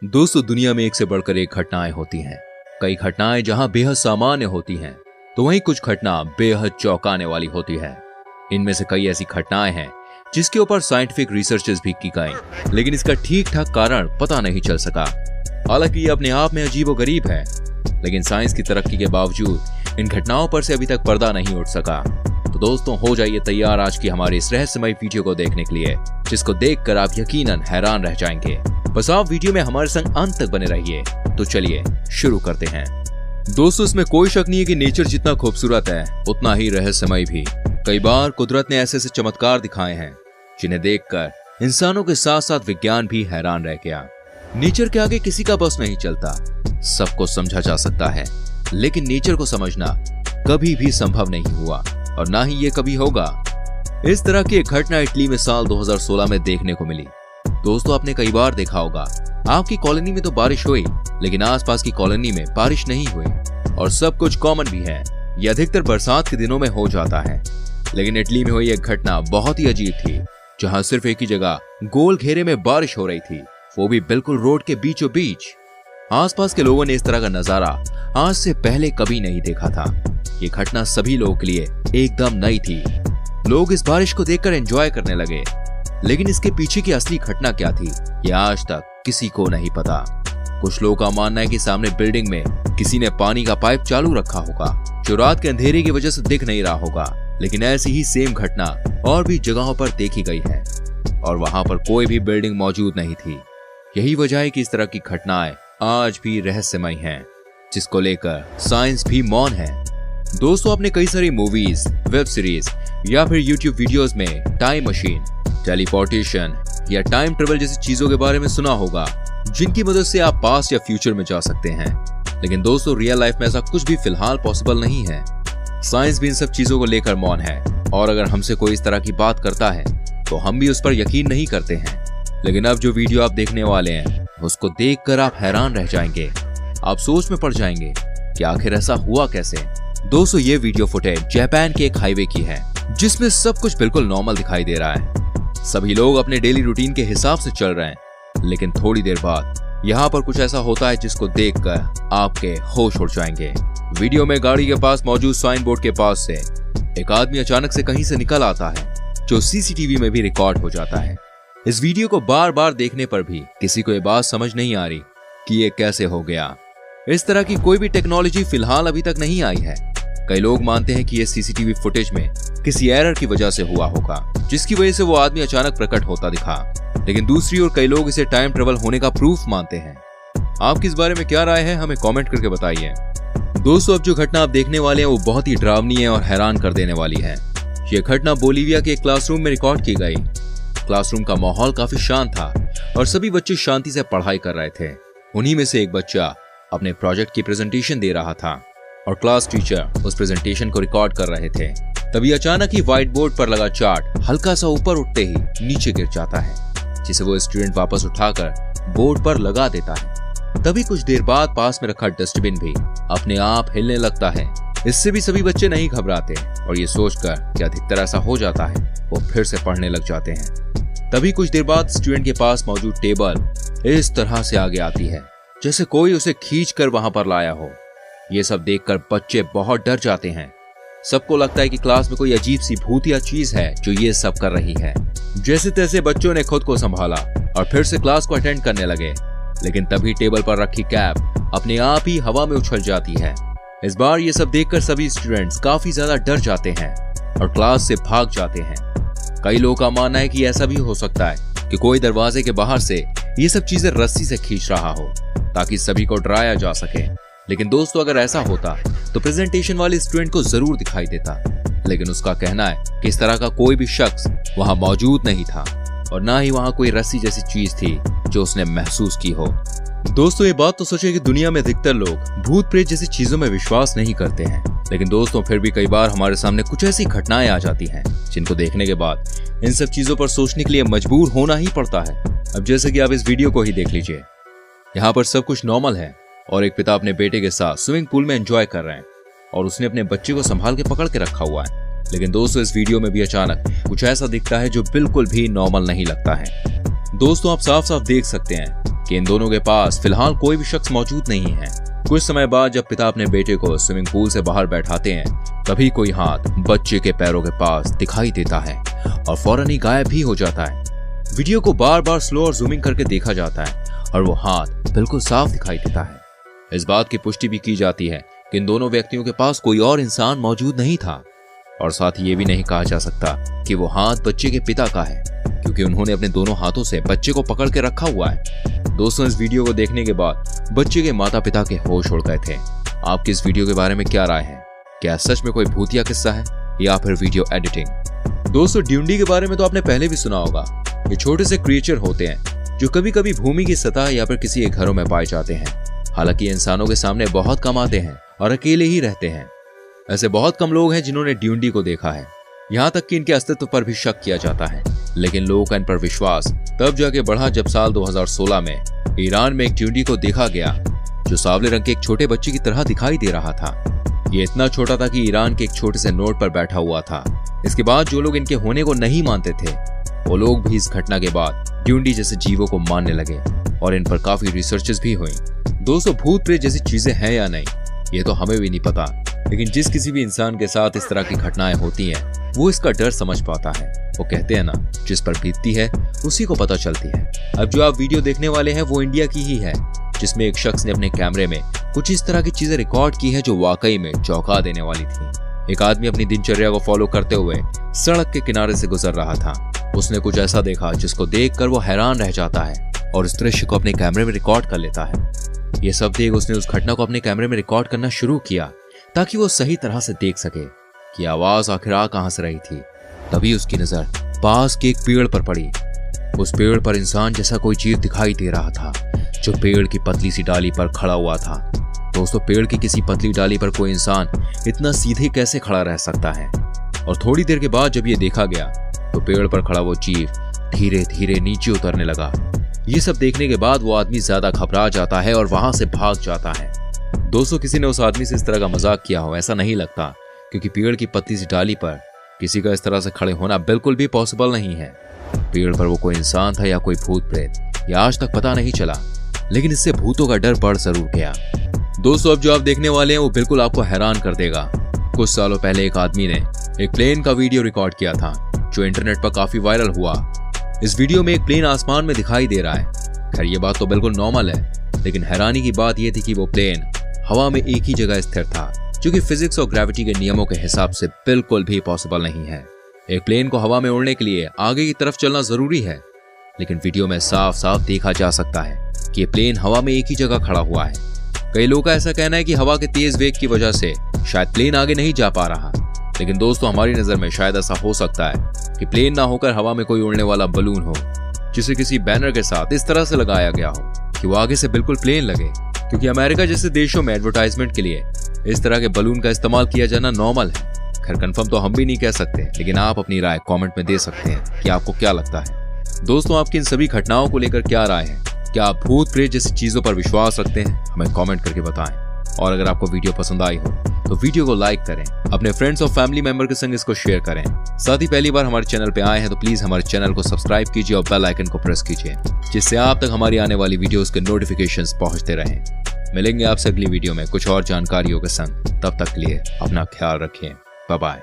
दोस्तों, दुनिया में एक से बढ़कर एक घटनाएं होती हैं। कई घटनाएं जहां बेहद सामान्य होती हैं, तो वहीं कुछ घटना बेहद चौंकाने वाली होती है। इनमें से कई ऐसी घटनाएं हैं जिसके ऊपर साइंटिफिक रिसर्चेस भी की गई, लेकिन इसका ठीक ठाक कारण पता नहीं चल सका। हालांकि ये अपने आप में अजीबोगरीब है, लेकिन साइंस की तरक्की के बावजूद इन घटनाओं पर से अभी तक पर्दा नहीं उठ सका। तो दोस्तों, हो जाइए तैयार आज की हमारी इस रहस्यमय वीडियो को देखने के लिए, जिसको देखकर आप यकीनन हैरान रह जाएंगे। बस आप वीडियो में हमारे संग अंत तक बने रहिए। तो चलिए शुरू करते हैं। दोस्तों, इसमें कोई शक नहीं है कि नेचर जितना खूबसूरत है उतना ही रहस्यमय भी। कई बार कुदरत ने ऐसे चमत्कार दिखाए हैं जिन्हें देखकर इंसानों के साथ साथ विज्ञान भी हैरान रह गया। नेचर के आगे किसी का बस नहीं चलता। सबको समझा जा सकता है, लेकिन नेचर को समझना कभी भी संभव नहीं हुआ और ना ही ये कभी होगा। इस तरह की एक घटना इटली में साल 2016 में देखने को मिली। दोस्तों, आपने कई बार देखा होगा, आपकी कॉलोनी में तो बारिश हुई, लेकिन आसपास की कॉलोनी में बारिश नहीं हुई और सब कुछ कॉमन भी है। ये अधिकतर बरसात के दिनों में हो जाता है, लेकिन इटली में हुई एक घटना बहुत ही अजीब थी, जहां सिर्फ एक ही जगह गोल घेरे में बारिश हो रही थी, वो भी बिल्कुल रोड के बीचों बीच। आसपास के लोगों ने इस तरह का नजारा आज से पहले कभी नहीं देखा था। ये घटना सभी लोगों के लिए एकदम नई थी। लोग इस बारिश को देखकर एंजॉय करने लगे, लेकिन इसके पीछे की असली घटना क्या थी, ये आज तक किसी को नहीं पता। कुछ लोगों का मानना है कि सामने बिल्डिंग में किसी ने पानी का पाइप चालू रखा होगा, जो रात के अंधेरे की वजह से दिख नहीं रहा होगा। लेकिन ऐसी ही सेम घटना और भी जगहों पर देखी गई है और वहां पर कोई भी बिल्डिंग मौजूद नहीं थी। यही वजह है कि इस तरह की घटनाएं आज भी रहस्यमय हैं, जिसको लेकर साइंस भी मौन है। दोस्तों, आपने कई सारी मूवीज, वेब सीरीज या फिर यूट्यूब वीडियोस में टाइम मशीन, टेलीपोर्टेशन या टाइम ट्रेवल जैसी चीजों के बारे में सुना होगा, जिनकी मदद से आप पास्ट या फ्यूचर में जा सकते हैं। लेकिन दोस्तों, रियल लाइफ में ऐसा कुछ भी फिलहाल पॉसिबल नहीं है। साइंस भी इन सब चीजों को लेकर मौन है और अगर हमसे कोई इस तरह की बात करता है तो हम भी उस पर यकीन नहीं करते हैं। लेकिन अब जो वीडियो आप देखने वाले हैं, उसको देखकर आप हैरान रह जाएंगे। आप सोच में पड़ जाएंगे कि आखिर ऐसा हुआ कैसे। दोस्तों, ये वीडियो फुटेज जापान के एक हाईवे की है, जिसमें सब कुछ बिल्कुल नॉर्मल दिखाई दे रहा है। सभी लोग अपने डेली रूटीन के हिसाब से चल रहे हैं, लेकिन थोड़ी देर बाद यहाँ पर कुछ ऐसा होता है जिसको देखकर आपके होश उड़ जाएंगे। वीडियो में गाड़ी के पास मौजूद साइन बोर्ड के पास से एक आदमी अचानक से कहीं से निकल आता है, जो सीसीटीवी में भी रिकॉर्ड हो जाता है। इस वीडियो को बार बार देखने पर भी किसी को ये बात समझ नहीं आ रही कि ये कैसे हो गया। इस तरह की कोई भी टेक्नोलॉजी फिलहाल अभी तक नहीं आई है। कई लोग मानते हैं कि ये सीसीटीवी फुटेज में किसी एरर की वजह से हुआ होगा, जिसकी वजह से वो आदमी अचानक प्रकट होता दिखा। लेकिन दूसरी ओर कई लोग इसे टाइम ट्रेवल होने का प्रूफ मानते हैं। आपकी इस बारे में क्या राय है, हमें कमेंट करके बताइए। दोस्तों, अब जो घटना आप देखने वाले हैं वो बहुत ही डरावनी है और हैरान कर देने वाली है। ये घटना बोलीविया के एक क्लासरूम में रिकॉर्ड की गई। क्लासरूम का माहौल काफी शांत था और सभी बच्चे शांति से पढ़ाई कर रहे थे। उन्हीं में से एक बच्चा अपने प्रोजेक्ट की प्रेजेंटेशन दे रहा था और क्लास टीचर उस प्रेजेंटेशन को रिकॉर्ड कर रहे थे। तभी अचानक ही व्हाइट बोर्ड पर लगा चार्ट हल्का सा ऊपर उठते ही नीचे गिर जाता है, जिसे वो स्टूडेंट वापस उठाकर बोर्ड पर लगा देता है। तभी कुछ देर बाद पास में रखा डस्टबिन भी अपने आप हिलने लगता है। इससे भी सभी बच्चे नहीं घबराते और ये सोचकर कि अधिकतर ऐसा हो जाता है, वो फिर से पढ़ने लग जाते हैं। तभी कुछ देर बाद स्टूडेंट के पास मौजूद टेबल इस तरह से आगे आती है जैसे कोई उसे खींच कर वहां पर लाया हो। ये सब देखकर बच्चे बहुत डर जाते हैं। सबको लगता है कि क्लास में कोई अजीब सी भूतिया चीज है जो ये सब कर रही है। जैसे तैसे बच्चों ने खुद को संभाला और फिर से क्लास को अटेंड करने लगे। लेकिन तभी टेबल पर रखी कैप अपने आप ही हवा में उछल जाती है। इस बार ये सब देखकर सभी स्टूडेंट्स काफी ज्यादा डर जाते हैं और क्लास से भाग जाते हैं। कई लोगों का मानना है कि ऐसा भी हो सकता है कि कोई दरवाजे के बाहर से ये सब चीजें रस्सी से खींच रहा हो ताकि सभी को डराया जा सके। लेकिन दोस्तों, अगर ऐसा होता तो प्रेजेंटेशन वाले स्टूडेंट को जरूर दिखाई देता। लेकिन उसका कहना है कि इस तरह का कोई भी शख्स वहां मौजूद नहीं था और ना ही वहां कोई रस्सी जैसी चीज थी जो उसने महसूस की हो। दोस्तों, ये बात तो सोचे कि दुनिया में अधिकतर लोग भूत प्रेत जैसी चीजों में विश्वास नहीं करते हैं, लेकिन दोस्तों फिर भी कई बार हमारे सामने कुछ ऐसी घटनाएं आ जाती हैं जिनको देखने के बाद इन सब चीजों पर सोचने के लिए मजबूर होना ही पड़ता है। अब जैसे कि आप इस वीडियो को ही देख लीजिए, यहाँ पर सब कुछ नॉर्मल है और एक पिता अपने बेटे के साथ स्विमिंग पूल में एंजॉय कर रहे हैं और उसने अपने बच्चे को संभाल के पकड़ के रखा हुआ है। लेकिन दोस्तों, इस वीडियो में भी अचानक कुछ ऐसा दिखता है जो बिल्कुल भी नॉर्मल नहीं लगता है। दोस्तों, आप साफ साफ देख सकते हैं कि इन दोनों के पास फिलहाल कोई भी शख्स मौजूद नहीं है। कुछ समय बाद जब पिता अपने बेटे को स्विमिंग पूल से बाहर बैठाते हैं, तभी कोई हाथ बच्चे के पैरों के पास दिखाई देता है और फौरन ही गायब भी हो जाता है। वीडियो को बार बार स्लो और जूमिंग करके देखा जाता है और वो हाथ बिल्कुल साफ दिखाई देता है। इस बात की पुष्टि भी की जाती है कि इन दोनों व्यक्तियों के पास कोई और इंसान मौजूद नहीं था और साथ ही ये भी नहीं कहा जा सकता कि वो हाथ बच्चे के पिता का है, क्योंकि उन्होंने अपने दोनों हाथों से बच्चे को पकड़ के रखा हुआ है। दोस्तों, इस वीडियो को देखने के बाद बच्चे के माता पिता के होश उड़ गए थे। आपकी इस वीडियो के बारे में क्या राय है? क्या सच में कोई भूतिया किस्सा है या फिर वीडियो एडिटिंग? दोस्तों, ड्यूंडी के बारे में तो आपने पहले भी सुना होगा। ये छोटे से क्रिएचर होते हैं जो कभी कभी भूमि की सतह या फिर किसी एक घरों में पाए जाते हैं। हालांकि इंसानों के सामने बहुत कम आते हैं और अकेले ही रहते हैं। ऐसे बहुत कम लोग हैं जिन्होंने ड्यूंडी को देखा है। यहाँ तक कि इनके अस्तित्व पर भी शक किया जाता है, लेकिन लोगों का इन पर विश्वास तब जाके बढ़ा जब साल 2016 में ईरान में एक ड्यूंडी को देखा गया जो सांवले रंग के एक छोटे बच्चे की तरह दिखाई दे रहा था। ये इतना छोटा था कि ईरान के एक छोटे से नोट पर बैठा हुआ था। इसके बाद जो लोग इनके होने को नहीं मानते थे, वो लोग भी इस घटना के बाद ड्यूंडी जैसे जीवों को मानने लगे और इन पर काफी रिसर्चेस भी हुई। दोस्तों, भूत प्रेत जैसी चीजें हैं या नहीं, ये तो हमें भी नहीं पता, लेकिन जिस किसी भी इंसान के साथ इस तरह की घटनाएं होती हैं, वो इसका डर समझ पाता है। वो कहते हैं ना, जिस पर बीतती है उसी को पता चलती है। अब जो आप वीडियो देखने वाले हैं वो इंडिया की ही है, जिसमें एक शख्स ने अपने कैमरे में कुछ इस तरह की चीजें रिकॉर्ड की है जो वाकई में चौंका देने वाली थी। एक आदमी अपनी दिनचर्या को फॉलो करते हुए सड़क के किनारे से गुजर रहा था। उसने कुछ ऐसा देखा जिसको देखकर वो हैरान रह जाता है और उस दृश्य को अपने कैमरे में रिकॉर्ड कर लेता है। ये सब देख उसने उस घटना को अपने कैमरे में रिकॉर्ड करना शुरू किया ताकि वो सही तरह से देख सके कि आवाज आखिर आ कहां से रही थी। तभी उसकी नजर पास के एक पेड़ पर पड़ी। उस पेड़ पर इंसान जैसा कोई जीव दिखाई दे रहा था जो पेड़ की पतली सी डाली पर खड़ा हुआ था। दोस्तों, पेड़ की किसी पतली डाली पर कोई इंसान इतना सीधे कैसे खड़ा रह सकता है? और थोड़ी देर के बाद जब ये देखा गया तो पेड़ पर खड़ा वो जीव धीरे धीरे नीचे उतरने लगा। ये सब देखने के बाद वो आदमी ज्यादा घबरा जाता है और वहां से भाग जाता है। दोस्तों, किसी ने उस आदमी से इस तरह का मजाक किया हो ऐसा नहीं लगता, क्योंकि पेड़ की पतली सी डाली पर किसी का इस तरह से खड़े होना बिल्कुल भी पॉसिबल नहीं है। पेड़ पर वो कोई इंसान था या कोई भूत प्रेत, ये आज तक पता नहीं चला, लेकिन इससे भूतों का डर बढ़ जरूर गया। दोस्तों, अब जो आप देखने वाले हैं वो बिल्कुल आपको हैरान कर देगा। कुछ सालों पहले एक आदमी ने एक प्लेन का वीडियो रिकॉर्ड किया था जो इंटरनेट पर काफी वायरल हुआ। इस वीडियो में एक प्लेन आसमान में दिखाई दे रहा है। खैर, ये बात तो बिल्कुल नॉर्मल है, लेकिन हैरानी की बात यह थी कि वो प्लेन हवा में एक ही जगह स्थिर था, जो कि फिजिक्स और ग्रेविटी के नियमों के हिसाब से बिल्कुल भी पॉसिबल नहीं है। एक प्लेन को हवा में उड़ने के लिए आगे की तरफ चलना जरूरी है, लेकिन वीडियो में साफ साफ देखा जा सकता है कि ये प्लेन हवा में एक ही जगह खड़ा हुआ है। कई लोगों का ऐसा कहना है कि हवा के तेज वेग की वजह से शायद प्लेन आगे नहीं जा पा रहा, लेकिन दोस्तों, हमारी नजर में शायद ऐसा हो सकता है कि प्लेन ना होकर हवा में कोई उड़ने वाला बलून हो, जिसे किसी बैनर के साथ इस तरह से लगाया गया हो कि वो आगे से बिल्कुल प्लेन लगे। क्योंकि अमेरिका जैसे देशों में एडवर्टाइजमेंट के लिए इस तरह के बलून का इस्तेमाल किया जाना नॉर्मल है। खैर, कंफर्म तो हम भी नहीं कह सकते, लेकिन आप अपनी राय कमेंट में दे सकते हैं कि आपको क्या लगता है। दोस्तों, आपकी इन सभी घटनाओं को लेकर क्या राय है? क्या आप भूत प्रेत जैसी चीजों पर विश्वास रखते हैं? हमें कमेंट करके बताएं। और अगर आपको वीडियो पसंद आई हो तो वीडियो को लाइक करें, अपने फ्रेंड्स और फैमिली मेंबर के संग इसको शेयर करें। साथ ही पहली बार हमारे चैनल पे आए हैं तो प्लीज हमारे चैनल को सब्सक्राइब कीजिए और बेल आइकन को प्रेस कीजिए, जिससे आप तक हमारी आने वाली वीडियोस के नोटिफिकेशंस पहुंचते रहें। मिलेंगे आपसे अगली वीडियो में कुछ और जानकारियों के संग। तब तक के लिए अपना ख्याल रखें। Bye bye.